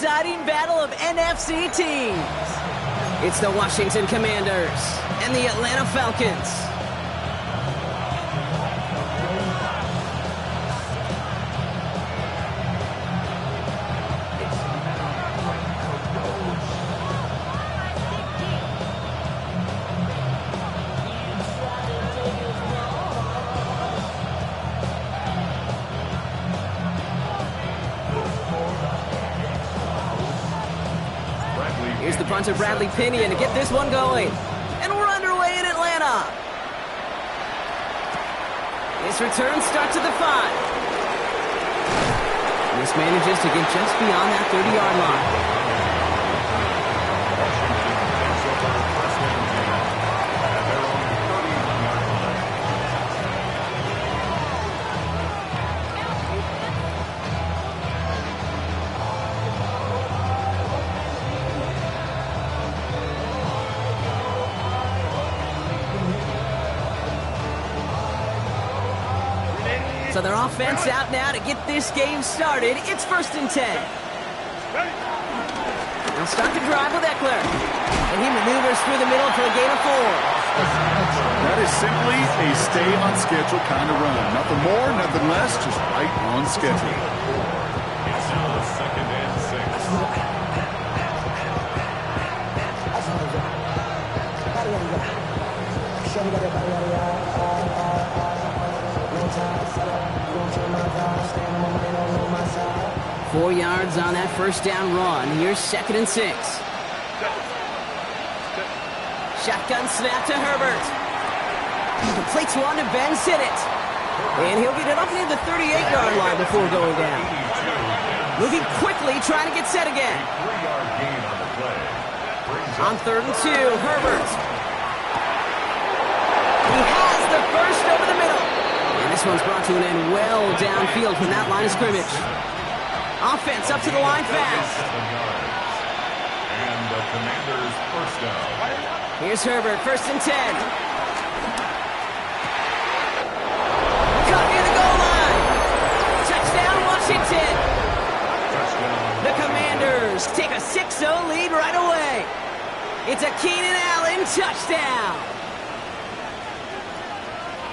exciting battle of NFC teams. It's the Washington Commanders and the Atlanta Falcons. Here's the punter, Bradley Pinion, to get this one going. And we're underway in Atlanta. This return starts at the 5. This manages to get just beyond that 30-yard line. So their offense out now to get this game started. It's 1st and 10. They'll start the drive with Eckler. And he maneuvers through the middle for a gain of 4. That is simply a stay-on-schedule kind of run. Nothing more, nothing less, just right on schedule. It's now 2nd and 4 yards on that first down run. Here's 2nd and 6. Shotgun snap to Herbert. Completes one to Ben Sinnott. And he'll get it up near the 38-yard line before going down. Moving quickly, trying to get set again. On 3rd and 2, Herbert. He has the first over the middle. And this one's brought to an end well downfield from that line of scrimmage. Offense up to the line fast. And the Commanders' first down. Here's Herbert, 1st and 10. Caught near the goal line. Touchdown, Washington. Touchdown. The Commanders take a 6-0 lead right away. It's a Keenan Allen touchdown.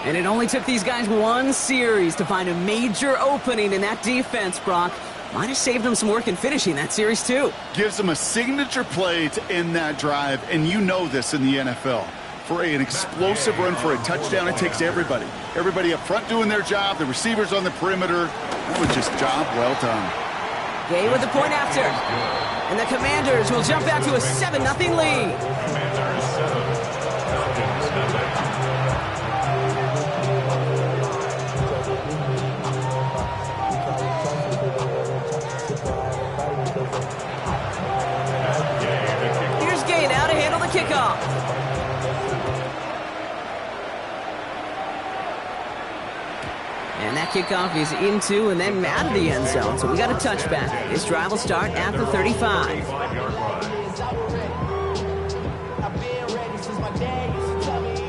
And it only took these guys one series to find a major opening in that defense, Brock. Might have saved them some work in finishing that series, too. Gives them a signature play to end that drive, and you know this in the NFL. For an explosive run for a touchdown, it takes everybody. Everybody up front doing their job, the receivers on the perimeter. That was just job well done. Gay with the point after. And the Commanders will jump out to a 7-0 lead. Commanders 7, Falcons nothing. Here's Gay now to handle the kickoff. And that kickoff is into and then out of the end zone. So we got a touchback. This drive will start at the 35.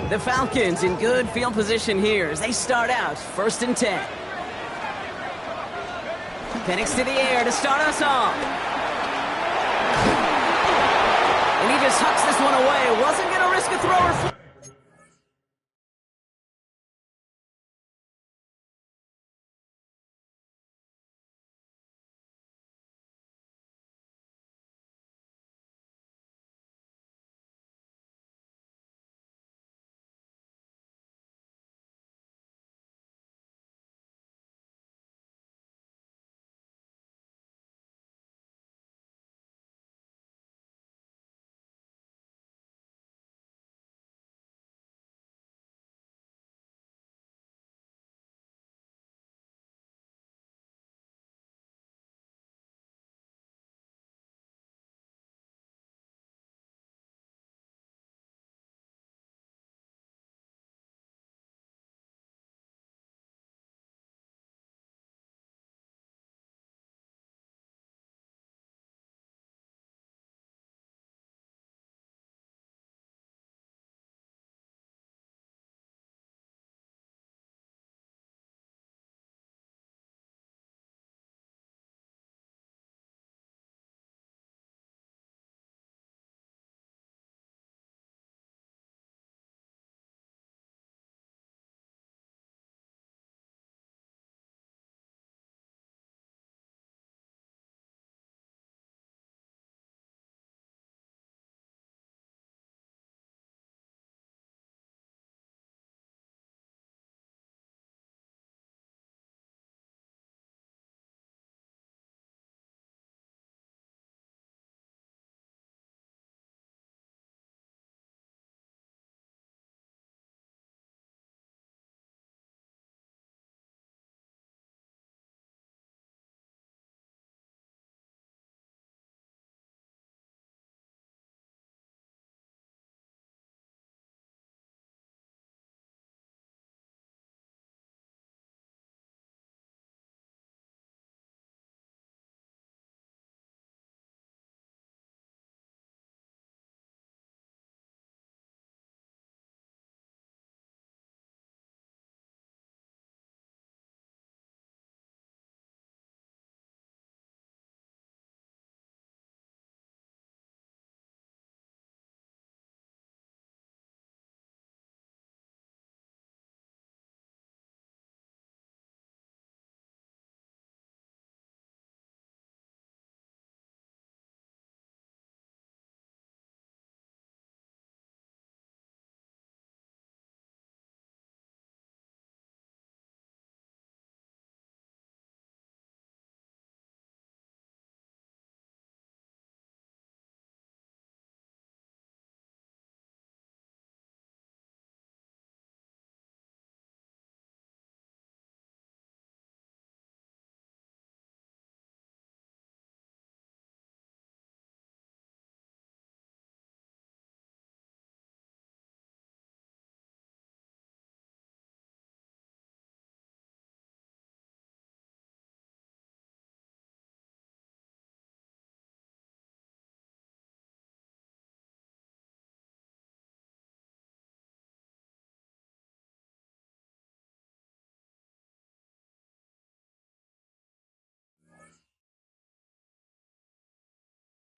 The Falcons in good field position here as they start out 1st and 10. Penix to the air to start us off. And he just hucks this one away. Wasn't going to risk a thrower.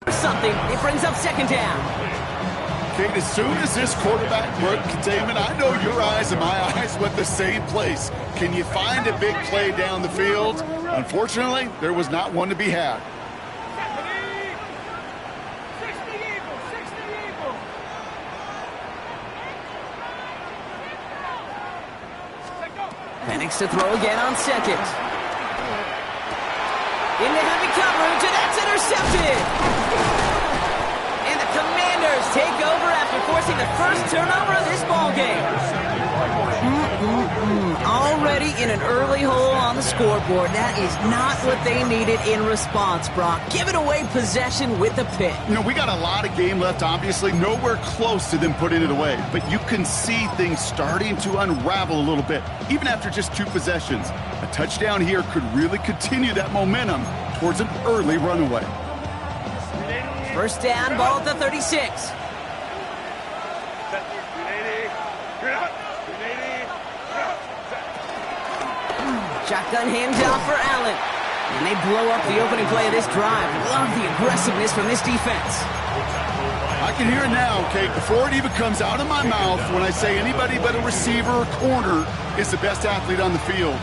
Something. It brings up second down. Kate, as soon as this quarterback broke containment, I know your eyes and my eyes went the same place. Can you find a big play down the field? Unfortunately, there was not one to be had. Penix to throw again on second. Into heavy coverage, and that's intercepted. And the Commanders take over after forcing the first turnover of this ball game. Already in an early hole on the scoreboard. That is not what they needed in response, Brock. Giving away possession with the pick. You know, we got a lot of game left, obviously. Nowhere close to them putting it away. But you can see things starting to unravel a little bit, even after just 2 possessions. A touchdown here could really continue that momentum towards an early runaway. First down, ball at the 36. Shotgun handoff for Allen. And they blow up the opening play of this drive. Love the aggressiveness from this defense. I can hear it now, Kate, before it even comes out of my mouth when I say anybody but a receiver or corner is the best athlete on the field.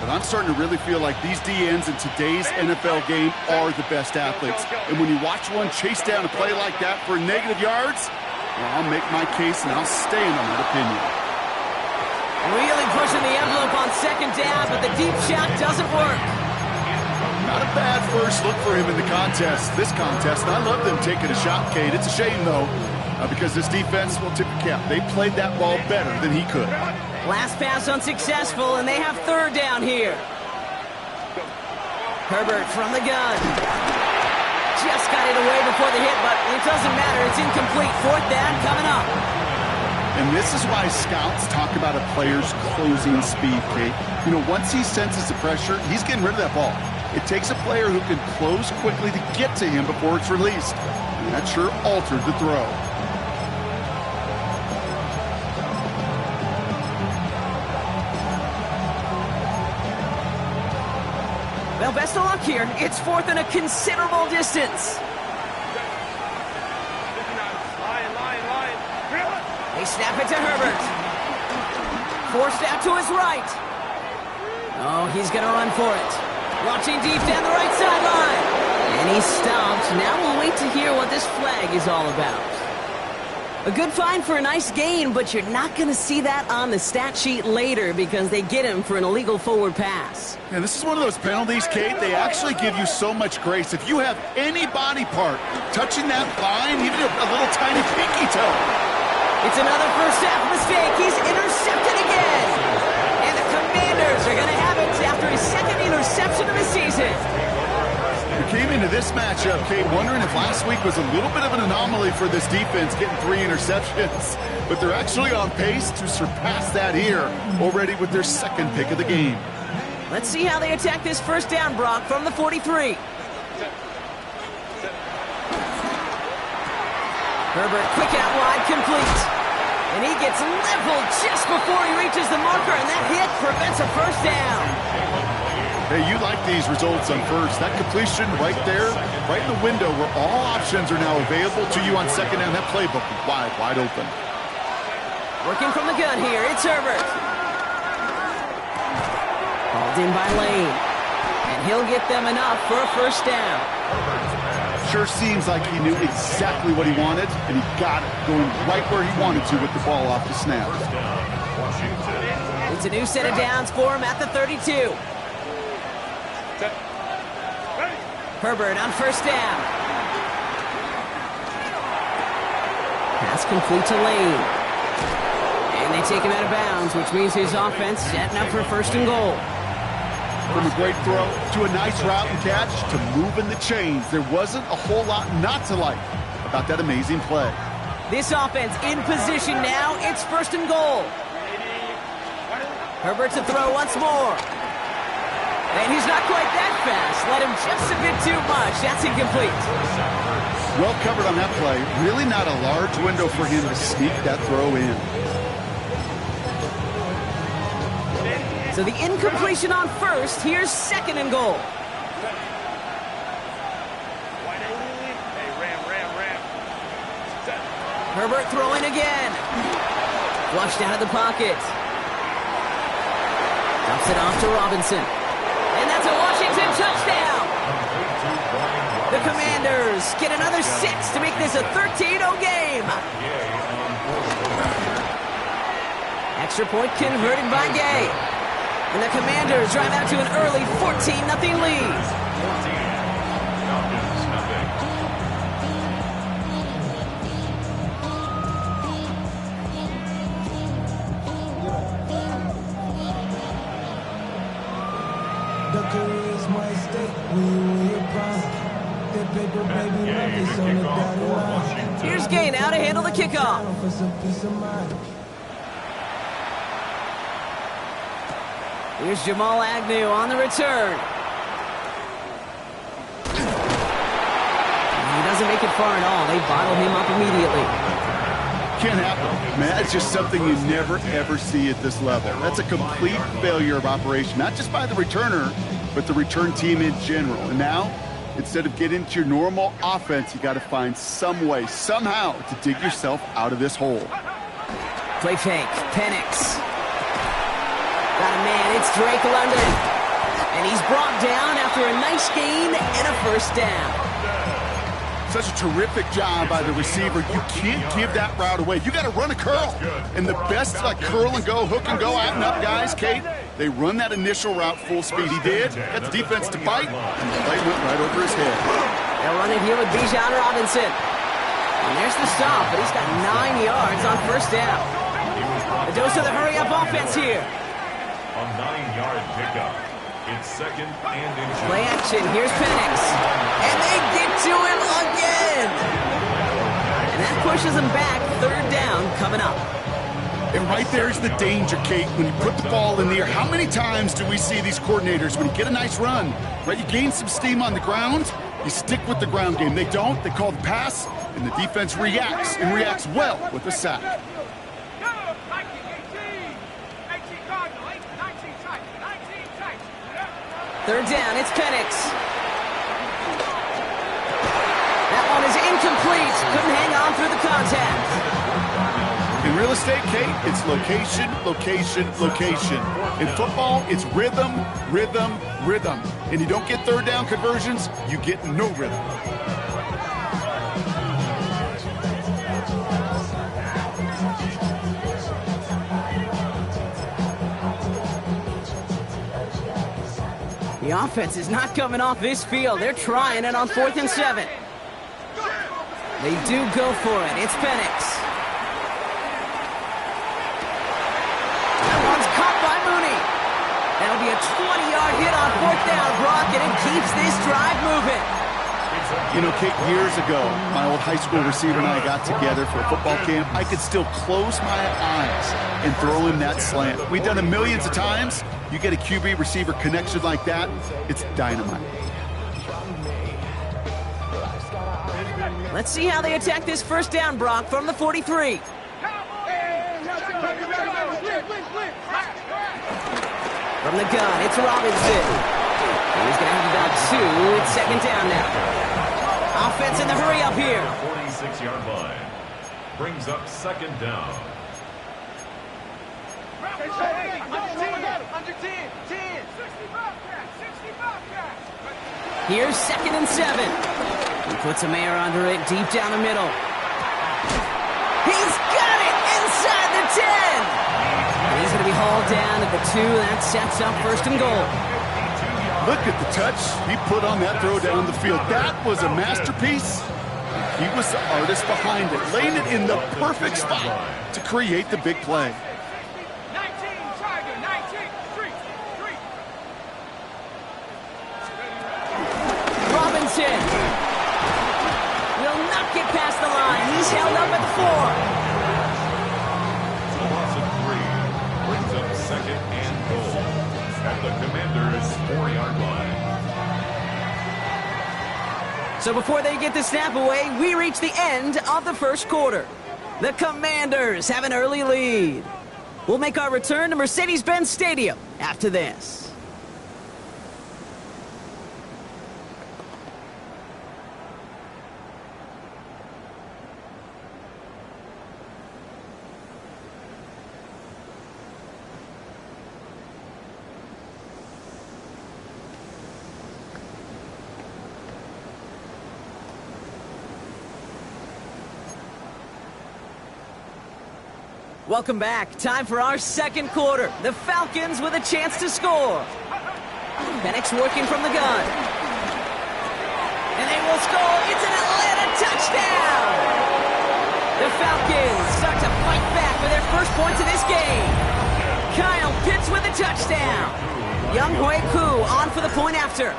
But I'm starting to really feel like these DNs in today's NFL game are the best athletes. And when you watch one chase down a play like that for negative yards, well, I'll make my case and I'll stand on that opinion. Really pushing the envelope on second down, but the deep shot doesn't work. Not a bad first look for him in the contest, this contest. And I love them taking a shot, Kate. It's a shame, though, because this defense will tip the cap. They played that ball better than he could. Last pass unsuccessful, and they have third down here. Herbert from the gun. Just got it away before the hit, but it doesn't matter. It's incomplete. Fourth down coming up. And this is why scouts talk about a player's closing speed, Kate. You know, once he senses the pressure, he's getting rid of that ball. It takes a player who can close quickly to get to him before it's released. And that sure altered the throw. Well, best of luck here. It's fourth and a considerable distance. They snap it to Herbert. Forced out to his right. Oh, he's going to run for it. Launching deep down the right sideline. And he stopped. Now we'll wait to hear what this flag is all about. A good find for a nice gain, but you're not going to see that on the stat sheet later because they get him for an illegal forward pass. And this is one of those penalties, Kate, they actually give you so much grace. If you have any body part touching that line, even a little tiny pinky toe. It's another first half mistake. He's intercepted again. And the Commanders are going to have it after his second interception of the season. We came into this matchup, Kate, wondering if last week was a little bit of an anomaly for this defense, getting 3 interceptions. But they're actually on pace to surpass that here already with their second pick of the game. Let's see how they attack this first down, Brock, from the 43. Herbert, quick out wide, complete. And he gets leveled just before he reaches the marker, and that hit prevents a first down. Hey, you like these results on first. That completion right there, right in the window where all options are now available to you on second down. That playbook is wide open. Working from the gun here, it's Herbert. Called in by Lane. And he'll get them enough for a first down. Sure seems like he knew exactly what he wanted, and he got it, going right where he wanted to with the ball off the snap. It's a new set of downs for him at the 32. Herbert on first down. Pass complete to Lane. And they take him out of bounds, which means his offense setting up for first and goal. From a great throw to a nice route and catch to moving the chains. There wasn't a whole lot not to like about that amazing play. This offense in position now. It's first and goal. Herbert to throw once more. And he's not quite that fast. Let him just a bit too much. That's incomplete. Well covered on that play. Really not a large window for him to sneak that throw in. So the incompletion on first. Here's second and goal. Herbert throwing again. Flushed out of the pocket. Dumps it off to Robinson. And that's a Washington touchdown. The Commanders get another 6 to make this a 13-0 game. Extra point converted by Gay. And the Commanders drive out to an early 14-0 lead. Here's Gay now to handle the kickoff. Here's Jamal Agnew on the return. He doesn't make it far at all. They bottle him up immediately. Can't happen, man. It's just something you never, ever see at this level. That's a complete failure of operation, not just by the returner, but the return team in general. And now, instead of getting into your normal offense, you got to find some way, somehow, to dig yourself out of this hole. Play fake. Penix. Got a man. It's Drake London. And he's brought down after a nice gain and a first down. Such a terrific job by the receiver. You can't give that route away. You got to run a curl. And the best curl and go, hook and go, out and up guys, Kate, they run that initial route full speed. He did. Got the defense to bite, and the play went right over his head. They'll run it here with Bijan Robinson. And there's the stop, but he's got 9 yards on first down. The dose of the hurry-up offense here. A 9-yard pickup. It's second and inches. Play action. Here's Penix. And they get to him again. And that pushes him back. Third down coming up. And right there's the danger, Kate, when you put the ball in the air. How many times do we see these coordinators, when you get a nice run, right, you gain some steam on the ground, you stick with the ground game. They don't. They call the pass, and the defense reacts, and reacts well with a sack. Third down, it's Penix. That one is incomplete. Couldn't hang on through the contact. In real estate, Kate, it's location, location, location. In football, it's rhythm, rhythm, rhythm. And you don't get third down conversions, you get no rhythm. The offense is not coming off this field. They're trying it on 4th and 7. They do go for it. It's Penix. That one's caught by Mooney. That'll be a 20-yard hit on 4th down, Brock, and it keeps this drive moving. You know, Kate, years ago, my old high school receiver and I got together for a football camp. I could still close my eyes and throw him that slant. We've done it millions of times. You get a QB receiver connection like that, it's dynamite. Let's see how they attack this first down, Brock, from the 43. From the gun, it's Robinson. He's going to have about 2. It's second down now. Offense in the hurry up here. 46-yard line. Brings up second down. Here's second and 7. He puts a man under it deep down the middle. He's got it inside the 10. And he's going to be hauled down at the 2. That sets up first and goal. Look at the touch he put on that throw down the field. That was a masterpiece. He was the artist behind it, laying it in the perfect spot to create the big play. Robinson will not get past the line. He's held up at the 4. A loss of 3 brings up second and goal at the Commanders' 4-yard line. So before they get the snap away, we reach the end of the first quarter. The Commanders have an early lead. We'll make our return to Mercedes-Benz Stadium after this. Welcome back. Time for our second quarter. The Falcons with a chance to score. Penix working from the gun. And they will score. It's an Atlanta touchdown! The Falcons start to fight back for their first points of this game. Kyle Pitts with a touchdown. Young Hui Koo on for the point after.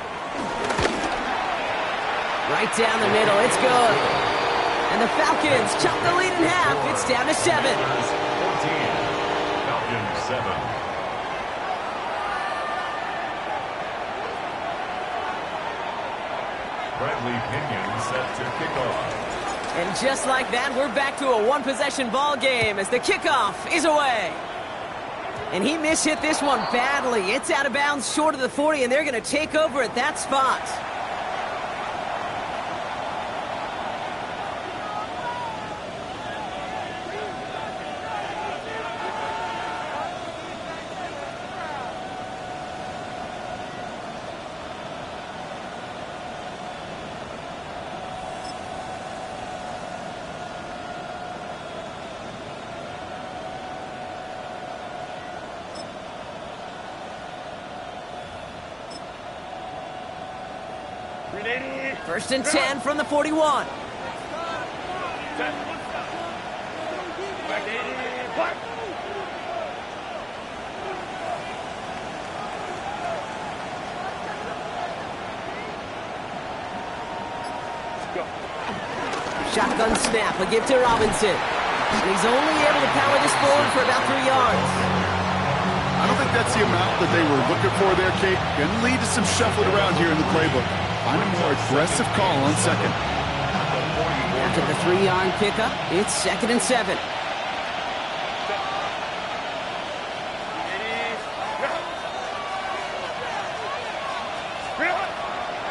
Right down the middle. It's good. And the Falcons chop the lead in half. It's down to 7. 14. Falcons 7. Bradley Pinion set to kick off. And just like that, we're back to a one-possession ball game as the kickoff is away. And he mishit this one badly. It's out of bounds short of the 40, and they're going to take over at that spot. First and 10 from the 41. Shotgun snap, a give to Robinson. And he's only able to power this forward for about 3 yards. I don't think that's the amount that they were looking for there, Kate. Going to lead to some shuffling around here in the playbook. Find a more aggressive call on second. After the 3-yard pickup, it's 2nd and 7.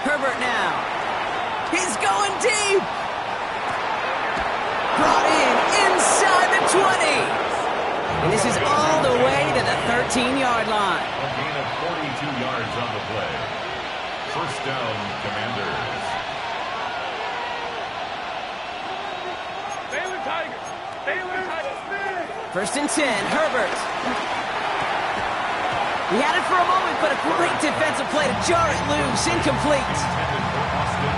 Herbert now. He's going deep. Brought in inside the 20. And this is all the way to the 13-yard line. A gain of 42 yards on the play. First down, Commanders. Baylor Tigers. Baylor Tigers. First and 10, Herbert. He had it for a moment, but a great defensive play to jar it loose, incomplete.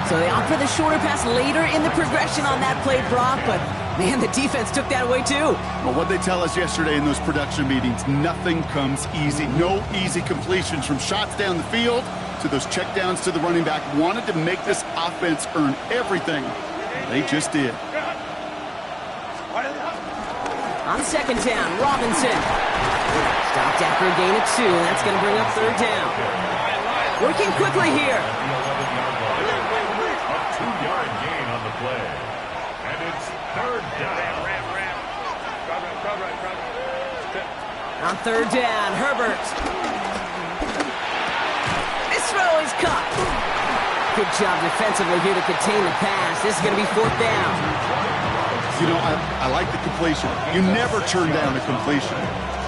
So they opt for the shorter pass later in the progression on that play, Brock, but man, the defense took that away too. Well, what they tell us yesterday in those production meetings, nothing comes easy. No easy completions from shots down the field to those checkdowns to the running back. Wanted to make this offense earn everything. They just did. On second down, Robinson. Stopped after a gain of 2, and that's going to bring up 3rd down. Working quickly here. A 2-yard gain on the play. And it's 3rd down. On 3rd down, Herbert. This throw is caught. Good job defensively here to contain the pass. This is going to be 4th down. You know, I like the completion. You never turn down a completion.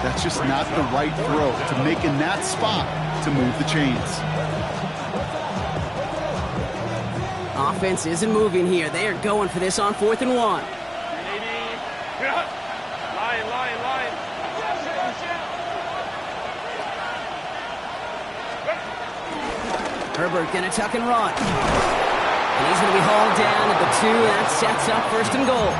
That's just not the right throw to make in that spot to move the chains. Offense isn't moving here. They are going for this on 4th and 1. Line. Herbert gonna tuck and run. And he's gonna be hauled down at the 2. That sets up 1st and goal.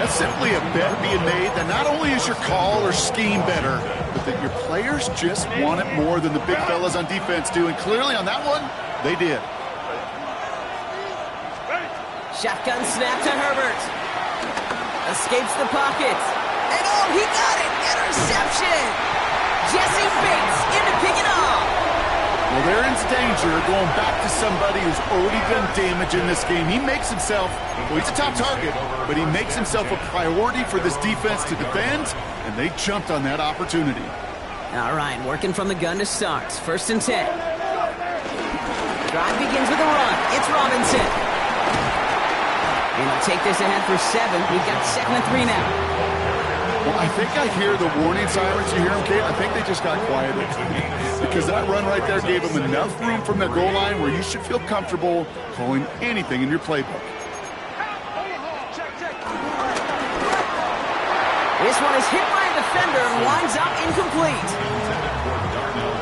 That's simply a bet being made that not only is your call or scheme better, but that your players just want it more than the big fellas on defense do. And clearly on that one, they did. Shotgun snap to Herbert. Escapes the pocket. And oh, he got it! Interception! Jesse Bates in to pick it off. Well, they're in danger going back to somebody who's already done damage in this game. He makes himself, well, he's a top target, but he makes himself a priority for this defense to defend, and they jumped on that opportunity. All right, working from the gun to start. 1st and 10. Drive begins with a run. It's Robinson. And he'll take this ahead for 7. We've got 2nd and 3 now. Well, I think I hear the warning sirens. You hear them, Kate? I think they just got quieted. Because that run right there gave them enough room from their goal line where you should feel comfortable calling anything in your playbook. This one is hit by a defender and winds up incomplete.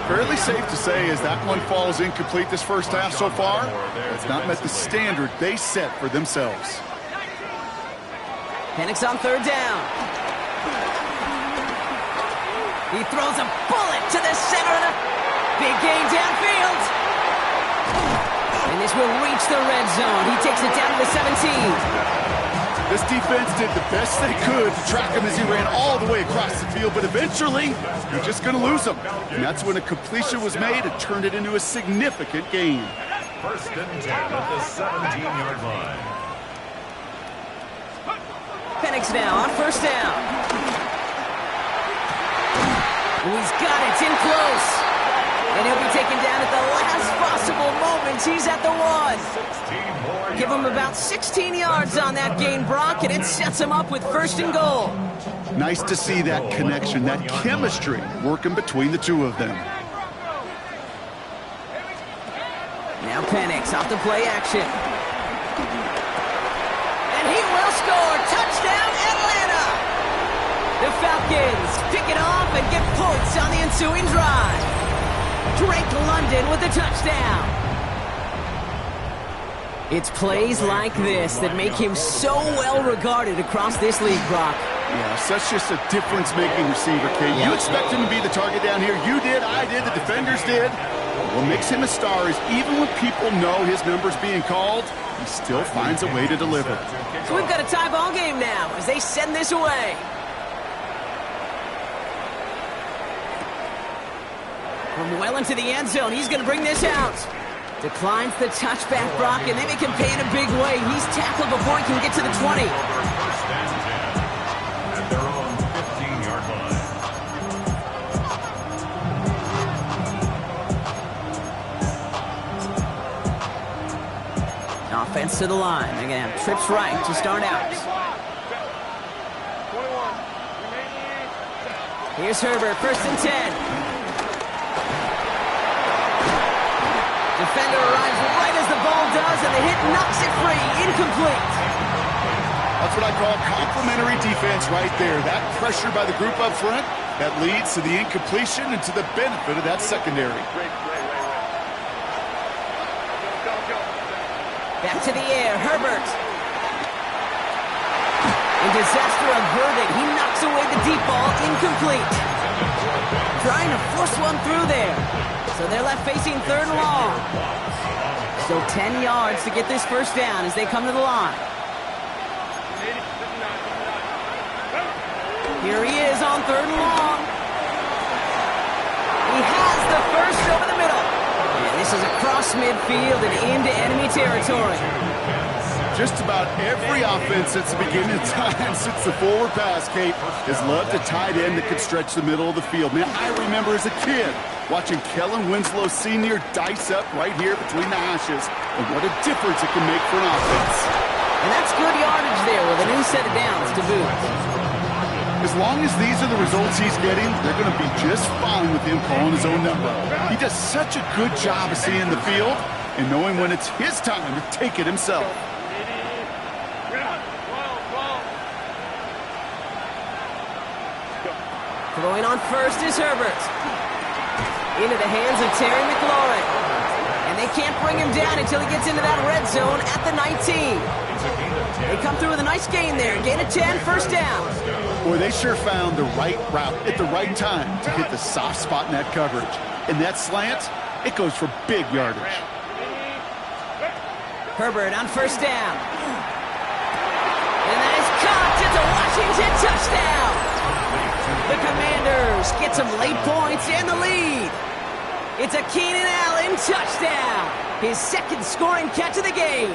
Fairly safe to say as that one falls incomplete this first half so far. It's not met the standard they set for themselves. Penix on third down. He throws a bullet to the center of the big game downfield. And this will reach the red zone. He takes it down to the 17. This defense did the best they could to track him as he ran all the way across the field, but eventually, you're just going to lose him. And that's when a completion was made and turned it into a significant gain. First and 10 at the 17-yard line. Penix now on first down. Oh, he's got it. It's in close. And he'll be taken down at the last possible moment. He's at the 1. Give him about 16 yards on that gain, Brock, and it sets him up with first and goal. Nice to see that connection, that chemistry working between the two of them. Now Penix off the play action. And he will score. Touchdown, Atlanta! The Falcons pick it off and get points on the ensuing drive. Drake London with the touchdown. It's plays like this that make him so well regarded across this league, Brock. Yeah, such just a difference-making receiver, Kate. You expect him to be the target down here. You did, I did, the defenders did. What makes him a star is even when people know his number's being called, he still finds a way to deliver. So we've got a tie ball game now as they send this away. From well into the end zone, he's going to bring this out. Declines the touchback, Brock, and they make him pay in a big way. He's tackled before he can get to the 20. First and 10 at their own 15-yard line. Offense to the line. They're going to have trips right to start out. Here's Herbert, first and 10. Defender arrives right as the ball does, and the hit knocks it free. Incomplete. That's what I call complimentary defense right there. That pressure by the group up front, that leads to the incompletion and to the benefit of that secondary. Back to the air, Herbert. And disaster averted. He knocks away the deep ball, incomplete. Trying to force one through there. So they're left facing third and long. Still 10 yards to get this first down as they come to the line. Here he is on third and long. He has the first over the middle. And this is across midfield and into enemy territory. Just about every offense since the beginning of time, since the forward pass, Kate, has loved a tight end that could stretch the middle of the field. Man, I remember as a kid watching Kellen Winslow Sr. dice up right here between the hashes, and what a difference it can make for an offense. And that's good yardage there with a new set of downs to boot. As long as these are the results he's getting, they're going to be just fine with him calling his own number. He does such a good job of seeing the field and knowing when it's his time to take it himself. Throwing on first is Herbert. Into the hands of Terry McLaurin. And they can't bring him down until he gets into that red zone at the 19. They come through with a nice gain there. Gain of 10, first down. Boy, they sure found the right route at the right time to hit the soft spot in that coverage. And that slant, it goes for big yardage. Herbert on first down. And that is caught. It's a Washington touchdown. The Commanders get some late points and the lead. It's a Keenan Allen touchdown. His second scoring catch of the game.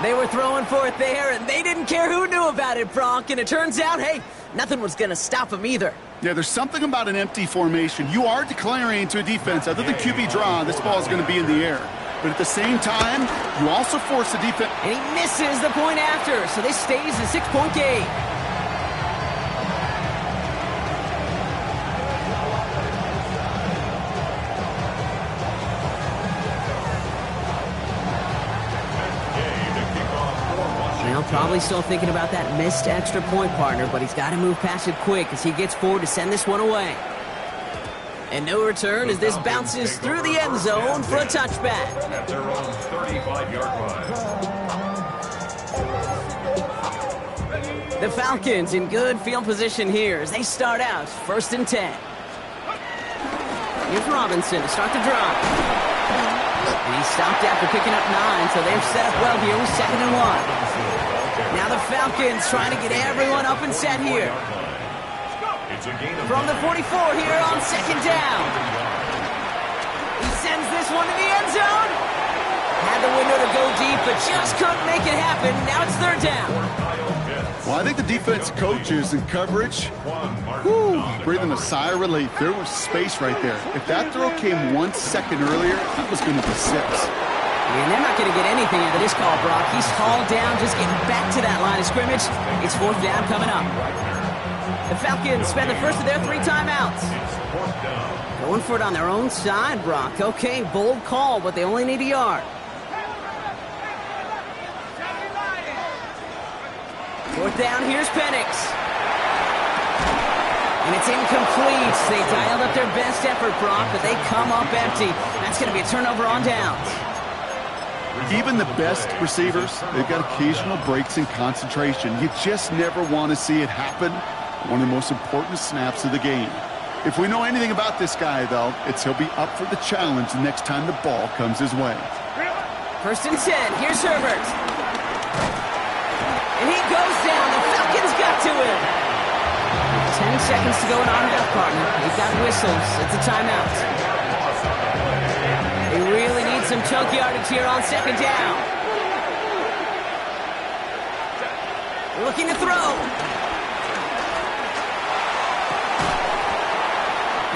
They were throwing for it there, and they didn't care who knew about it, Bronk. And it turns out, hey, nothing was going to stop him either. Yeah, there's something about an empty formation. You are declaring to a defense, other than QB draw, this ball is going to be in the air. But at the same time, you also force the defense. And he misses the point after, so this stays a 6-point game. Well, probably still thinking about that missed extra point, partner, but he's got to move past it quick as he gets forward to send this one away. And no return as this bounces through the end zone for a touchback. At their own 35-yard line. The Falcons in good field position here as they start out 1st and 10. Here's Robinson to start the drive. And he stopped after picking up 9, so they've set up well here with 2nd and 1. Now the Falcons trying to get everyone up and set here. From the 44 here on 2nd down. He sends this one to the end zone. Had the window to go deep, but just couldn't make it happen. Now it's 3rd down. Well, I think the defense coaches in coverage, breathing a sigh of relief. There was space right there. If that throw came 1 second earlier, that was going to be 6. And they're not going to get anything out of this call, Brock. He's hauled down, just getting back to that line of scrimmage. It's 4th down coming up. The Falcons spend the first of their 3 timeouts. Going for it on their own side, Brock. Okay, bold call, but they only need a yard. 4th down, here's Penix. And it's incomplete. They dialed up their best effort, Brock, but they come up empty. That's going to be a turnover on downs. Even the best receivers, they've got occasional breaks in concentration. You just never want to see it happen. One of the most important snaps of the game. If we know anything about this guy, though, it's he'll be up for the challenge the next time the ball comes his way. 1st and 10. Here's Herbert. And he goes down. The Falcons got to him. 10 seconds to go in our half, partner. He's got whistles. It's a timeout. They really need some chunk yardage here on 2nd down. Looking to throw.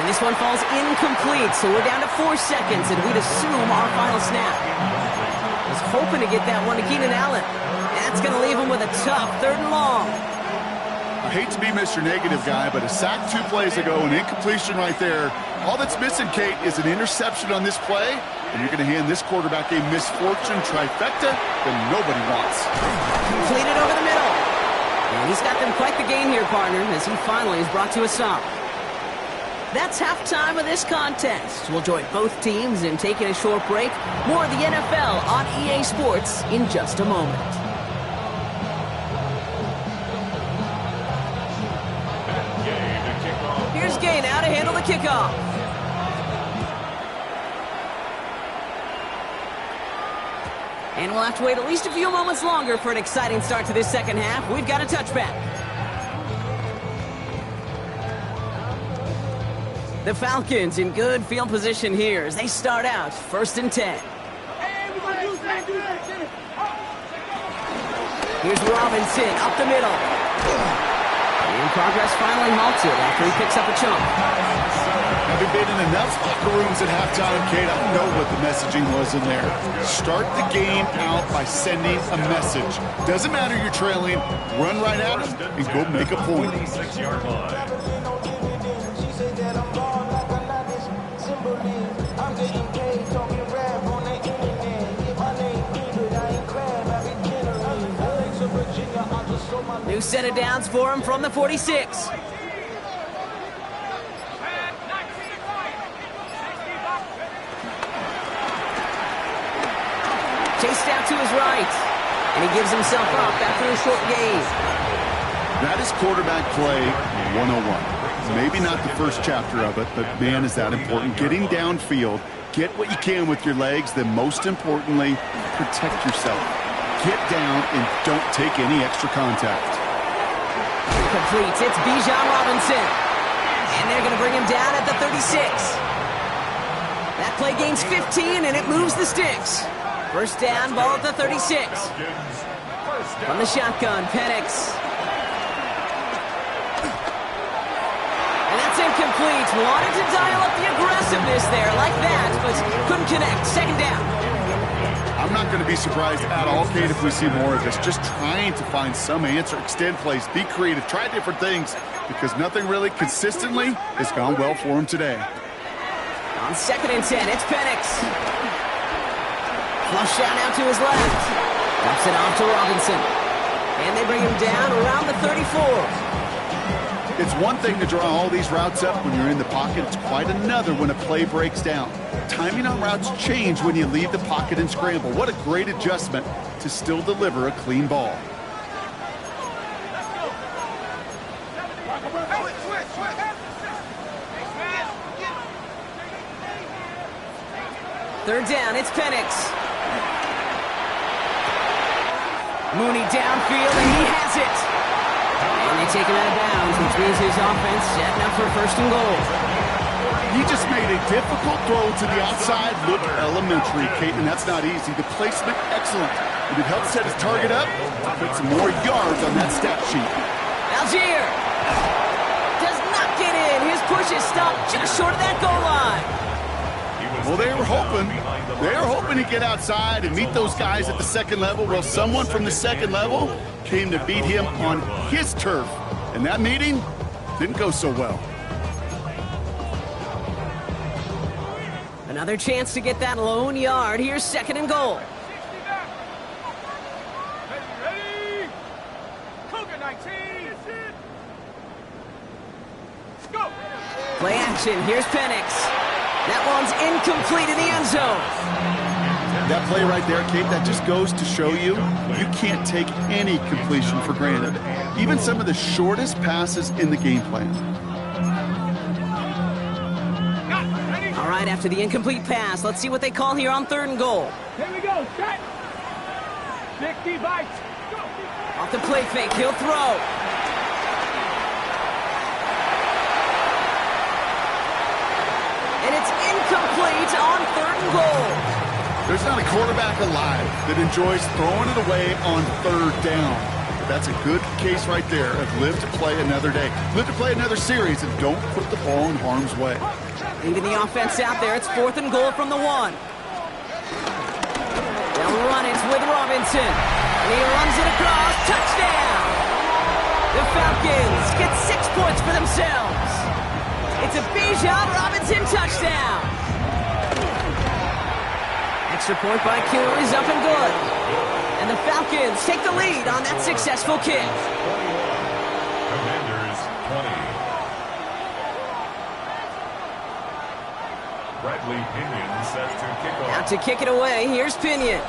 And this one falls incomplete, so we're down to 4 seconds, and we'd assume our final snap. Was hoping to get that one to Keenan Allen. That's going to leave him with a tough 3rd and long. I hate to be Mr. Negative guy, but a sack 2 plays ago, an incompletion right there. All that's missing, Kate, is an interception on this play, and you're going to hand this quarterback a misfortune trifecta that nobody wants. Completed over the middle. And he's got them quite the game here, partner, as he finally is brought to a stop. That's halftime of this contest. We'll join both teams in taking a short break. More of the NFL on EA Sports in just a moment. Here's Gay now to handle the kickoff. And we'll have to wait at least a few moments longer for an exciting start to this 2nd half. We've got a touchback. The Falcons in good field position here as they start out 1st and 10. Here's Robinson up the middle. And progress finally halted after he picks up a chunk. Having been in enough locker rooms at halftime, Kate, I know what the messaging was in there. Start the game out by sending a message. Doesn't matter you're trailing, run right at them and go make a point. 26-yard line. New set of downs for him from the 46. Chased out to his right. And he gives himself up after a short gain. That is quarterback play 101. Maybe not the first chapter of it, but man, is that important. Getting downfield, get what you can with your legs, then most importantly, protect yourself. Get down and don't take any extra contact. Completes. It's Bijan Robinson. And they're going to bring him down at the 36. That play gains 15, and it moves the sticks. 1st down, ball at the 36. From the shotgun, Penix. And that's incomplete. Wanted to dial up the aggressiveness there like that, but couldn't connect. 2nd down. I'm not going to be surprised at all, Kate, if we see more of this. Just trying to find some answer, extend plays, be creative, try different things, because nothing really consistently has gone well for him today. On 2nd and 10, it's Penix. Flush out now to his left. Dumps it off to Robinson. And they bring him down around the 34. It's one thing to draw all these routes up when you're in the pocket. It's quite another when a play breaks down. Timing on routes change when you leave the pocket and scramble. What a great adjustment to still deliver a clean ball. Third down, it's Penix. Mooney downfield, and he has it. And they take him out of bounds, which means his offense setting up for first and goal. He just made a difficult throw to the outside look elementary, Kate, and that's not easy. The placement, excellent. And it helps set his target up to put some more yards on that stat sheet. Algier does not get in. His push is stopped just short of that goal line. Well, they were hoping to get outside and meet those guys at the second level. Well, someone from the second level came to beat him on his turf. And that meeting didn't go so well. Another chance to get that lone yard. Here's second and goal. Ready? Cougar 19. Let's go. Play action. Here's Penix. That one's incomplete in the end zone. That play right there, Kate, that just goes to show you can't take any completion for granted. Even some of the shortest passes in the game plan. All right, after the incomplete pass, let's see what they call here on third and goal. Here we go. Set. 60 bites. Go. Off the play fake, he'll throw. And it's incomplete on third and goal. There's not a quarterback alive that enjoys throwing it away on third down. But that's a good case right there of live to play another day. Live to play another series and don't put the ball in harm's way. Leaving the offense out there, it's fourth and goal from the 1. They'll run it with Robinson. And he runs it across. Touchdown! The Falcons get 6 points for themselves. It's a Bijan Robinson touchdown. Extra point by Q is up and good. And the Falcons take the lead on that successful kick. Commanders 20. Bradley Pinion set to kick off. Out to kick it away, here's Pinion.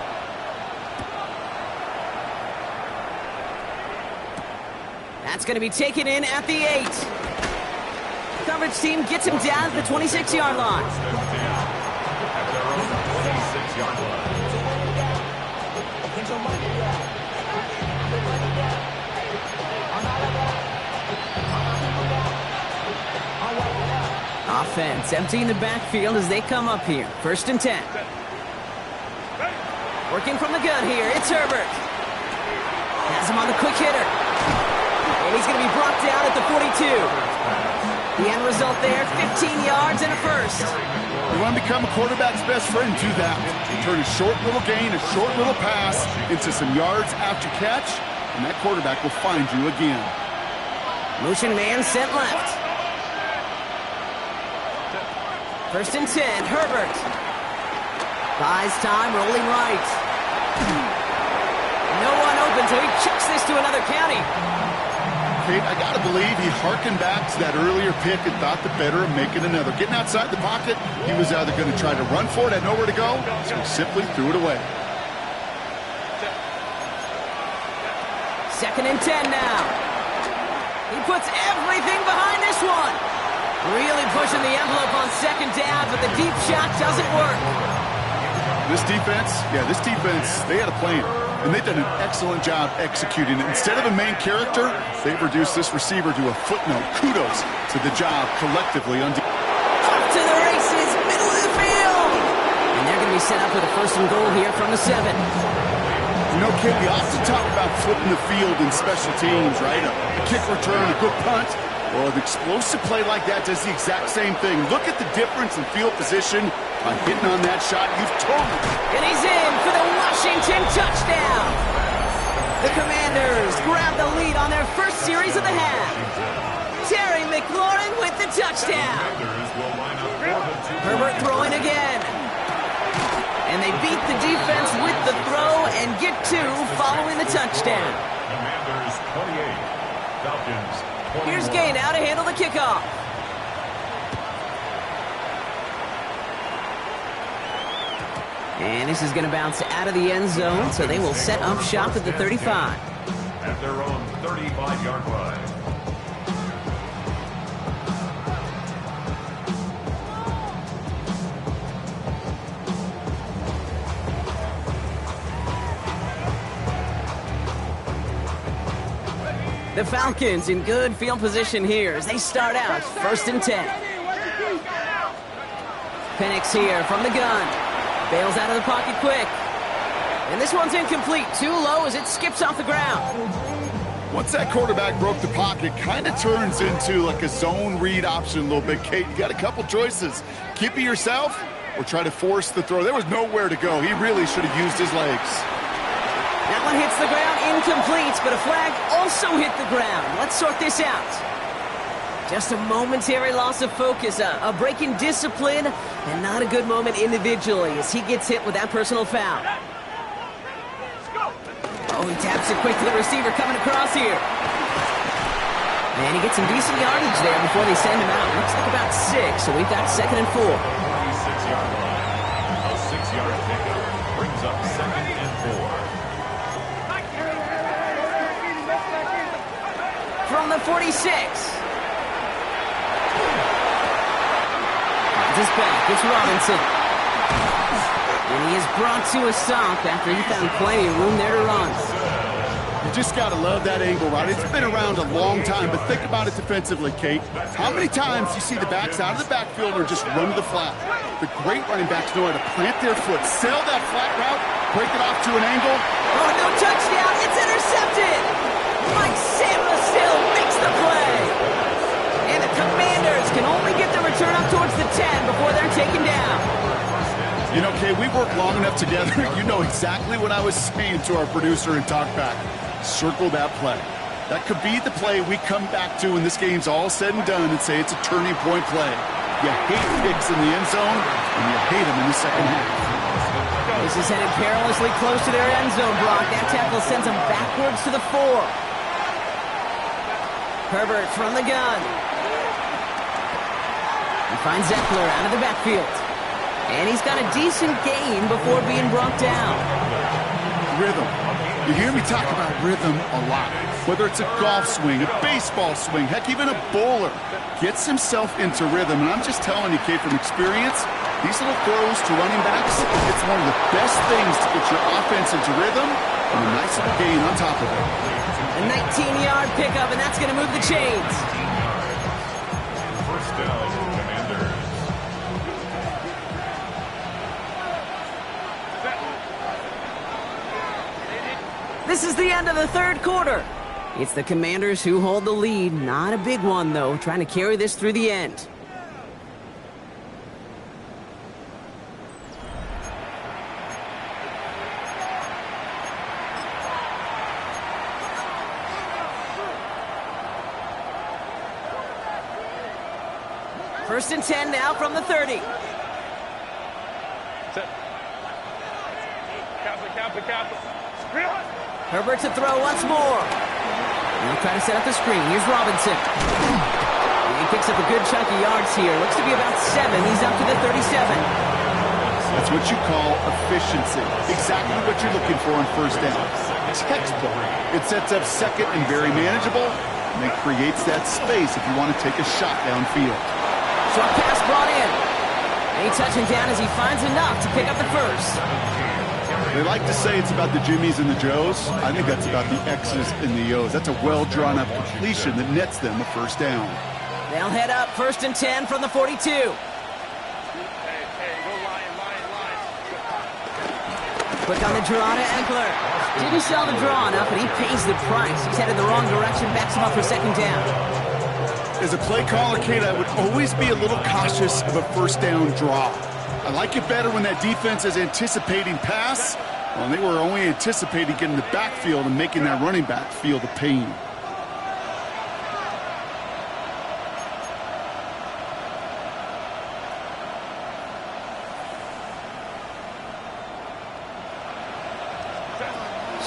That's going to be taken in at the 8. Coverage team gets him down at the 26-yard line. At their own 26-yard line. Offense emptying the backfield as they come up here. First and 10. Working from the gun here, it's Herbert. Has him on the quick hitter. And he's going to be brought down at the 42. The end result there, 15 yards and a first. You want to become a quarterback's best friend, do that. Turn a short little gain, a short little pass into some yards after catch, and that quarterback will find you again. Motion man sent left. First and 10, Herbert. Buys time, rolling right. No one open, so he kicks this to another county. Kate, I got to believe he harkened back to that earlier pick and thought the better of making another. Getting outside the pocket, he was either going to try to run for it, had nowhere to go, so he simply threw it away. Second and 10 now. He puts everything behind this one. Really pushing the envelope on second down, but the deep shot doesn't work. This defense, they had a plan, and they've done an excellent job executing it. Instead of a main character, they've reduced this receiver to a footnote. Kudos to the job collectively on defense. Off to the races, middle of the field. And they're going to be set up with a first and goal here from the 7. You know, Kate, we often talk about flipping the field in special teams, right? A kick return, a good punt. Well, an explosive play like that does the exact same thing. Look at the difference in field position by hitting on that shot. You've told me. And he's in for the Washington touchdown. The Commanders grab the lead on their first series of the half. Terry McLaurin with the touchdown. Herbert throwing again. And they beat the defense with the throw and get 2 following the touchdown. Commanders 28, Falcons 21. Here's Gay now to handle the kickoff. And this is going to bounce out of the end zone, so they will set up shop at the 35. At their own 35-yard line. The Falcons in good field position here as they start out 1st and 10. Penix here from the gun. Bails out of the pocket quick. And this one's incomplete. Too low as it skips off the ground. Once that quarterback broke the pocket, kind of turns into like a zone read option a little bit. Kate, you got a couple choices. Keep it yourself or try to force the throw. There was nowhere to go. He really should have used his legs. That one hits the ground, incomplete, but a flag also hit the ground. Let's sort this out. Just a momentary loss of focus, a break in discipline, and not a good moment individually as he gets hit with that personal foul. Oh, he taps it quick to the receiver coming across here. And he gets some decent yardage there before they send him out. Looks like about 6, so we've got 2nd and 4. 46-yard line. A 6-yard pickup brings up 2nd and 4. From the 46. This back, it's Robinson. And he is brought to a stop after he found plenty of room there to run. You just got to love that angle, right? It's been around a long time, but think about it defensively, Kate. How many times do you see the backs out of the backfield or just run to the flat? The great running backs know how to plant their foot, sail that flat route, break it off to an angle. Oh, no touchdown. It's intercepted. Mike Sandler still makes the play. And the Commanders can only get the return up towards the 10 before they're taken down. You know, Kay, we worked long enough together. You know exactly what I was saying to our producer and talkback. Circle that play. That could be the play we come back to when this game's all said and done and say it's a turning point play. You hate picks in the end zone, and you hate them in the second half. This is headed perilously close to their end zone, Brock. That tackle sends them backwards to the 4. Herbert from the gun. He finds Eckler out of the backfield. And he's got a decent gain before being brought down. Rhythm. You hear me talk about rhythm a lot. Whether it's a golf swing, a baseball swing, heck, even a bowler gets himself into rhythm. And I'm just telling you, Kate, from experience, these little throws to running backs, it's one of the best things to get your offense into rhythm and a nice little gain on top of it. A 19-yard pickup, and that's going to move the chains. First down, Commanders. This is the end of the 3rd quarter. It's the Commanders who hold the lead. Not a big one, though, trying to carry this through the end. First and 10 now from the 30. Herbert to throw once more. Now trying to set up the screen. Here's Robinson. And he picks up a good chunk of yards here. Looks to be about 7. He's up to the 37. That's what you call efficiency. Exactly what you're looking for on first down. Textbook. It sets up 2nd and very manageable, and it creates that space if you want to take a shot downfield. Short pass brought in. And he touching down as he finds enough to pick up the first. They like to say it's about the Jimmies and the Joes. I think that's about the X's and the O's. That's a well-drawn-up completion that nets them a first down. They'll head up 1st and 10 from the 42. Quick on the draw to Eckler. Didn't sell the draw enough, and he pays the price. He's headed the wrong direction, backs him up for 2nd down. As a play caller, Kate, I would always be a little cautious of a first down draw. I like it better when that defense is anticipating pass. Well, they were only anticipating getting the backfield and making that running back feel the pain.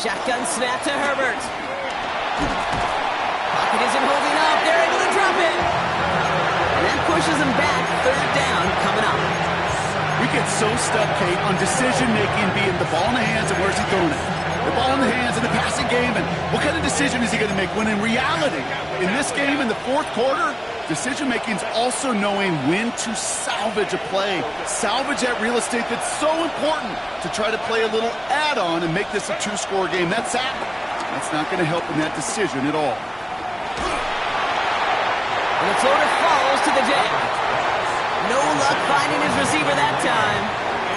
Shotgun snap to Herbert. Pocket isn't holding up. They're able to drop it. And that pushes them back. Third down coming up. We get so stuck, Kate, on decision-making being the ball in the hands and where's he throwing it. The ball in the hands in the passing game, and what kind of decision is he going to make? When in reality, in this game, in the fourth quarter, decision-making is also knowing when to salvage a play. Salvage that real estate that's so important to try to play a little add-on and make this a two-score game. That's not going to help in that decision at all. And the floater falls to the deck. No luck finding his receiver that time.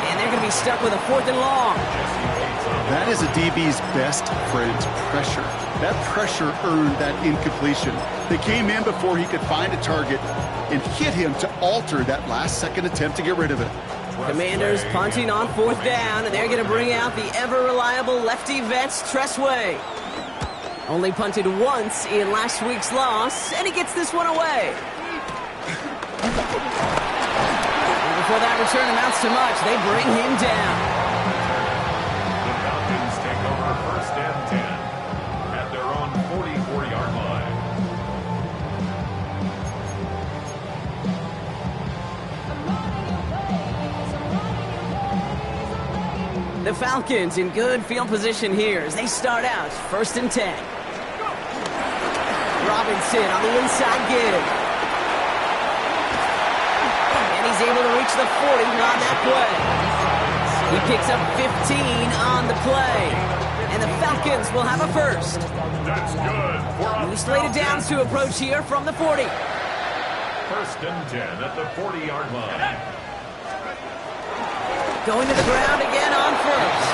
And they're going to be stuck with a 4th and long. That is a DB's best friend, pressure. That pressure earned that incompletion. They came in before he could find a target and hit him to alter that last-second attempt to get rid of it. Commanders punting on 4th down, and they're going to bring out the ever-reliable lefty vets, Tressway. Only punted once in last week's loss, and he gets this one away. And before that return amounts to much, they bring him down. The Falcons take over 1st and 10 at their own 44-yard line. The Falcons in good field position here as they start out 1st and 10. Robinson on the inside give. And he's able to reach the 40 on that play. He picks up 15 on the play. And the Falcons will have a first. That's good. New slated downs to approach here from the 40. 1st and 10 at the 40-yard line. Going to the ground again on first.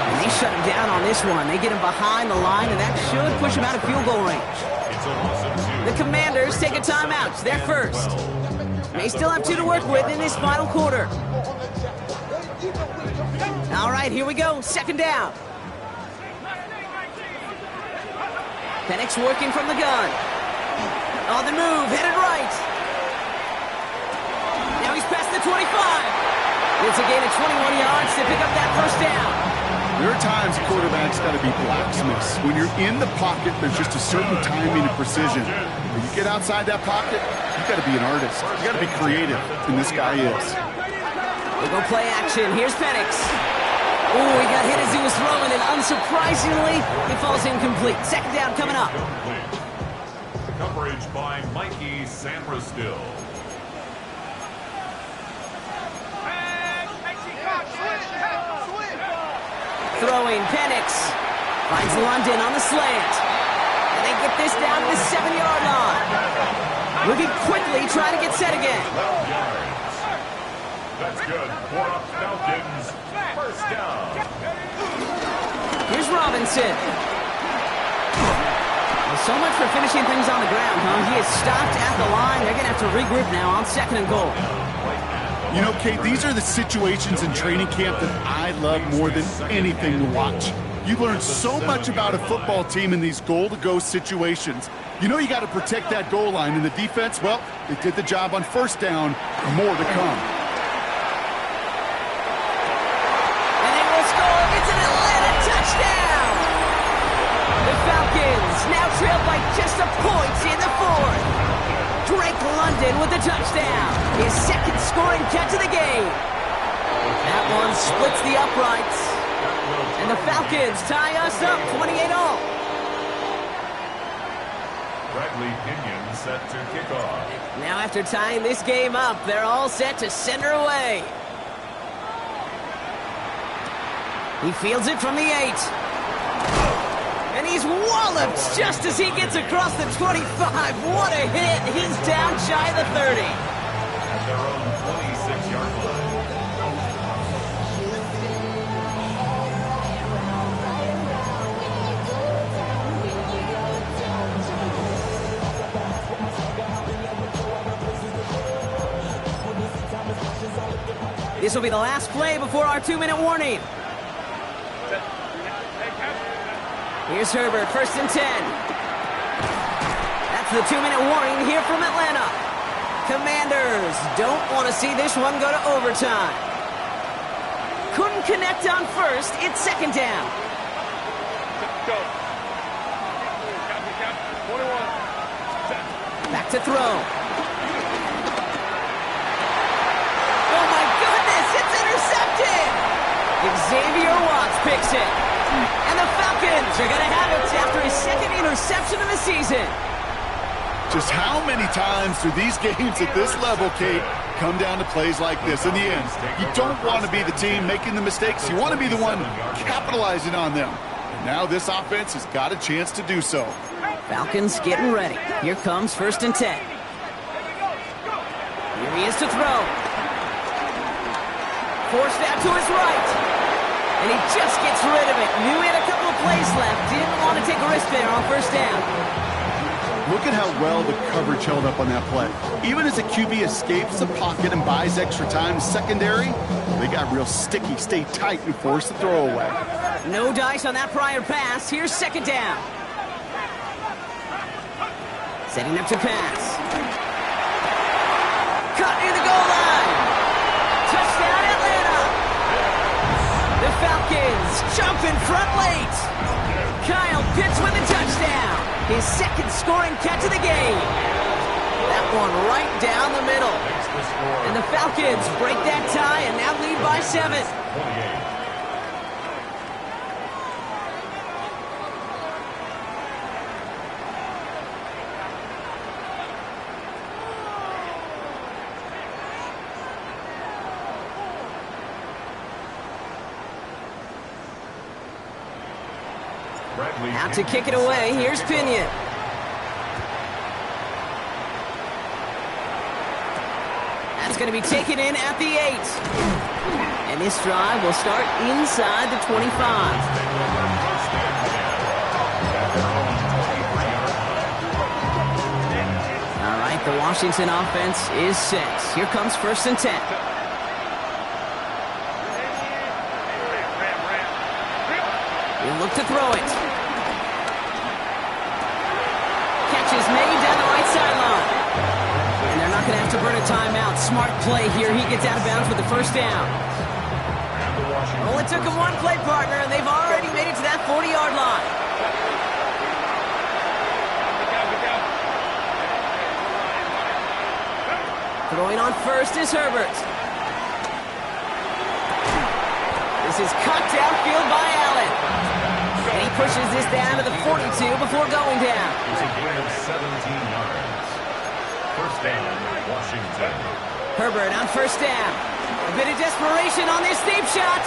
And they shut him down on this one. They get him behind the line, and that should push him out of field goal range. It's a loss of 2. The Commanders take a timeout. They're first. They still have 2 to work with in this final quarter. All right, here we go. 2nd down. Penix working from the gun. On the move, headed right. Now he's past the 25. It's a gain of 21 yards to pick up that 1st down. There are times quarterbacks got to be blacksmiths. When you're in the pocket, there's just a certain timing and precision. When you get outside that pocket, you got to be an artist. You got to be creative, and this guy is. We'll go play action. Here's Penix. Oh, he got hit as he was throwing, and unsurprisingly, he falls incomplete. 2nd down coming up. Coverage by Mikey Sampras-Still. Throwing, Penix finds London on the slant. And they get this down to the 7-yard line. Moving quickly, trying to get set again. That's good for a Falcons 1st down. Here's Robinson. Well, so much for finishing things on the ground, huh? He is stopped at the line. They're going to have to regroup now on 2nd and goal. You know, Kate, these are the situations in training camp that I love more than anything to watch. You learn so much about a football team in these goal-to-go situations. You know you got to protect that goal line, and the defense, well, they did the job on 1st down. More to come. And they will score. It's an Atlanta touchdown. The Falcons now trail by just a point in the 4th. Drake London with the touchdown. His 2nd scoring catch of the game. That one splits the uprights. And the Falcons tie us up 28-all. Bradley Pinion set to kick off. Now after tying this game up, they're all set to send her away. He fields it from the 8. And he's walloped just as he gets across the 25. What a hit. He's down shy of the 30. At their own 26-yard line. This will be the last play before our 2-minute warning. Here's Herbert, 1st and 10. That's the 2-minute warning here from Atlanta. Commanders don't want to see this one go to overtime. Couldn't connect on 1st. It's 2nd down. to throw. Oh my goodness, it's intercepted! Xavier Watts picks it. And the Falcons are going to have it after his second interception of the season. Just how many times do these games at this level, Kate, come down to plays like this? In the end, you don't want to be the team making the mistakes. You want to be the one capitalizing on them. And now this offense has got a chance to do so. Falcons getting ready. Here comes 1st and 10. Here he is to throw. Forced out to his right. And he just gets rid of it. Knew he had a couple of plays left. Didn't want to take a risk there on 1st down. Look at how well the coverage held up on that play. Even as a QB escapes the pocket and buys extra time secondary, they got real sticky, stay tight, and force the throw away. No dice on that prior pass. Here's 2nd down. Setting up to pass. Cut near the goal line. Touchdown, Atlanta. The Falcons jump in front late. Kyle Pitts with a touchdown. His second scoring catch of the game. That one right down the middle. And the Falcons break that tie and now lead by 7. Out to kick it away, here's Pinion. That's going to be taken in at the 8. And this drive will start inside the 25. All right, the Washington offense is set. Here comes 1st and 10. He'll look to throw it. Is made down the right sideline. And they're not going to have to burn a timeout. Smart play here. He gets out of bounds with the 1st down. Only took him one play, partner, and they've already made it to that 40-yard line. Throwing on 1st is Herbert. This is cut downfield by Allen. And he pushes this down to the 42 before going down. It's a gain of 17 yards. 1st down, Washington. Herbert on 1st down. A bit of desperation on this deep shot.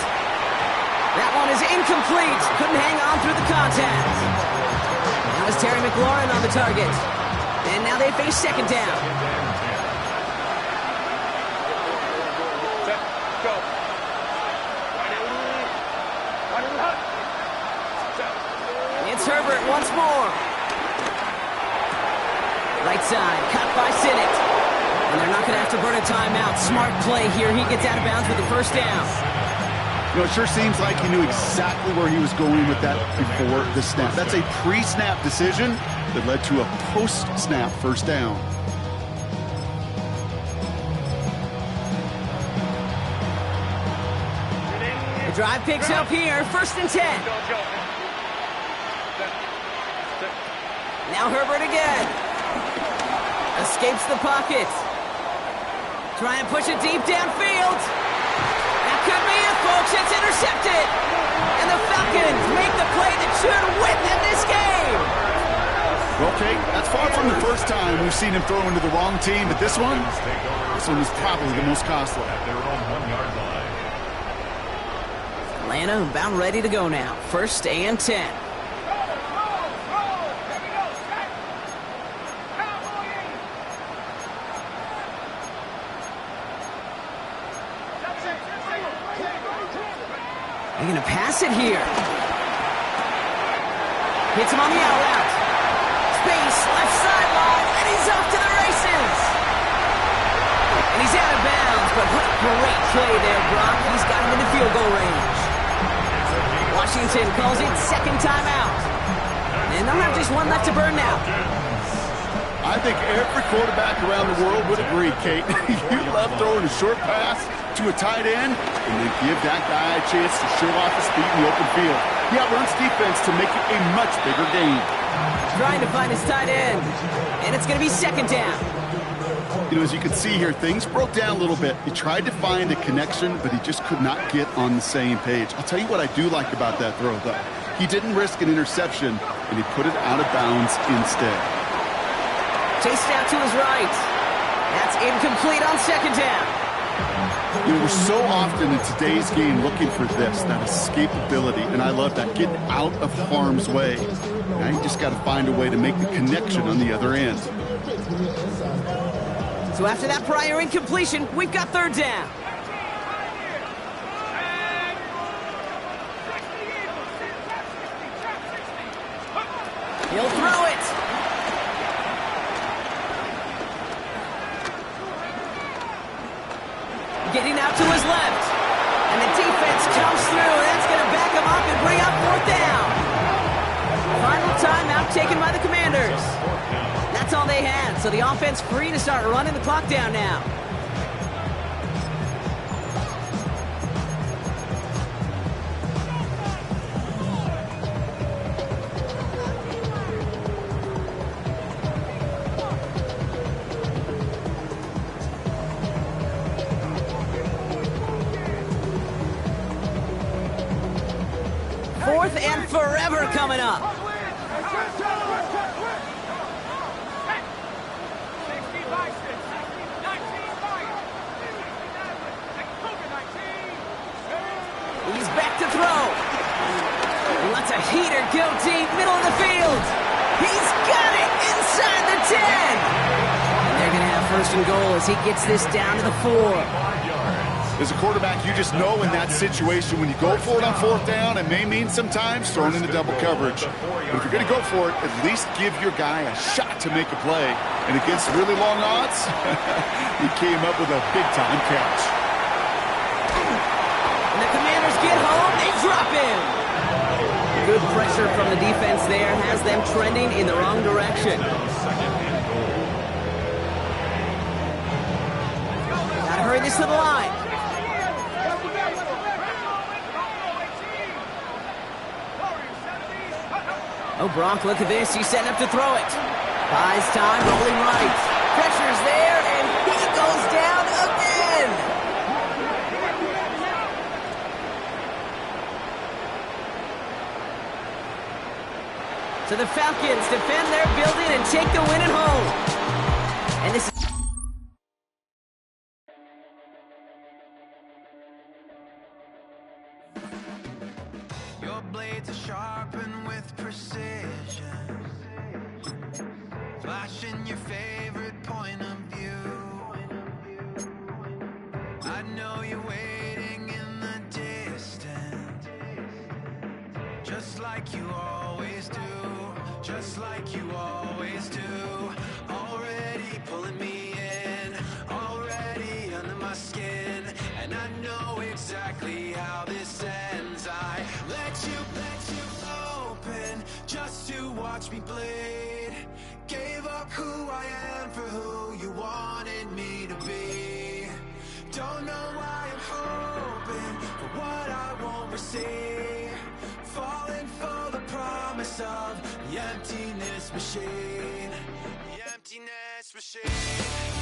That one is incomplete. Couldn't hang on through the contact. That was Terry McLaurin on the target. And now they face 2nd down. It's Herbert once more. Right side, cut by Sinnott. And they're not going to have to burn a timeout. Smart play here. He gets out of bounds with the 1st down. You know, it sure seems like he knew exactly where he was going with that before the snap. That's a pre-snap decision that led to a post-snap 1st down. The drive picks up here. 1st and 10. Now Herbert again. Escapes the pocket. Try and push it deep downfield. That could be it, folks. It's intercepted. And the Falcons make the play that should win them this game. Well, Kate, that's far from the first time we've seen him throw into the wrong team, but this one is probably the most costly. At their own 1-yard line. Atlanta about ready to go now. 1st and 10. They're going to pass it here. Hits him on the out route. Space, left sideline, and he's off to the races. And he's out of bounds, but great play there, Brock. He's got him in the field goal range. Washington calls it 2nd timeout. And they'll have just one left to burn now. I think every quarterback around the world would agree, Kate. You love throwing a short pass to a tight end and then give that guy a chance to show off his speed in the open field. He outruns defense to make it a much bigger game. trying to find his tight end. And it's going to be second down. You know, as you can see here, things broke down a little bit. He tried to find a connection, but he just could not get on the same page. I'll tell you what I do like about that throw, though. He didn't risk an interception, and he put it out of bounds instead. Chased out to his right. That's incomplete on second down. You know, we're so often in today's game looking for this, that escapability, and I love that, getting out of harm's way. Now you just got to find a way to make the connection on the other end. So after that prior incompletion, we've got third down. He'll throw it. Getting out to his left. And the defense comes through, and that's going to back him up and bring up fourth down. Final timeout taken by the Commanders. That's all they had, so the offense free to start running the clock down now. Fourth and forever coming up. He's back to throw. He lets a heater go deep, middle of the field. He's got it inside the 10. And they're going to have first and goal as he gets this down to the 4. As a quarterback, you just know in that situation when you go for it on fourth down, it may mean sometimes throwing into double coverage. But if you're going to go for it, at least give your guy a shot to make a play. And against really long odds, he came up with a big-time catch. And the Commanders get home, they drop in. Good pressure from the defense there has them trending in the wrong direction. Gotta hurry this to the line. Oh, Gronk, look at this. He's setting up to throw it. Buys time, rolling right. Pressure's there, and he goes down again. So the Falcons defend their building and take the win at home. And this is... Your blades are sharpened with precision, flashing your favorite point of view. I know you're waiting in the distance, just like you always do, just like you always do. Already pulling me in, already under my skin, and I know exactly how this ends. I let you open just to watch me bleed. Gave up who I am for who you wanted me to be. Don't know why I'm hoping for what I won't receive. Falling for the promise of the emptiness machine. The emptiness machine.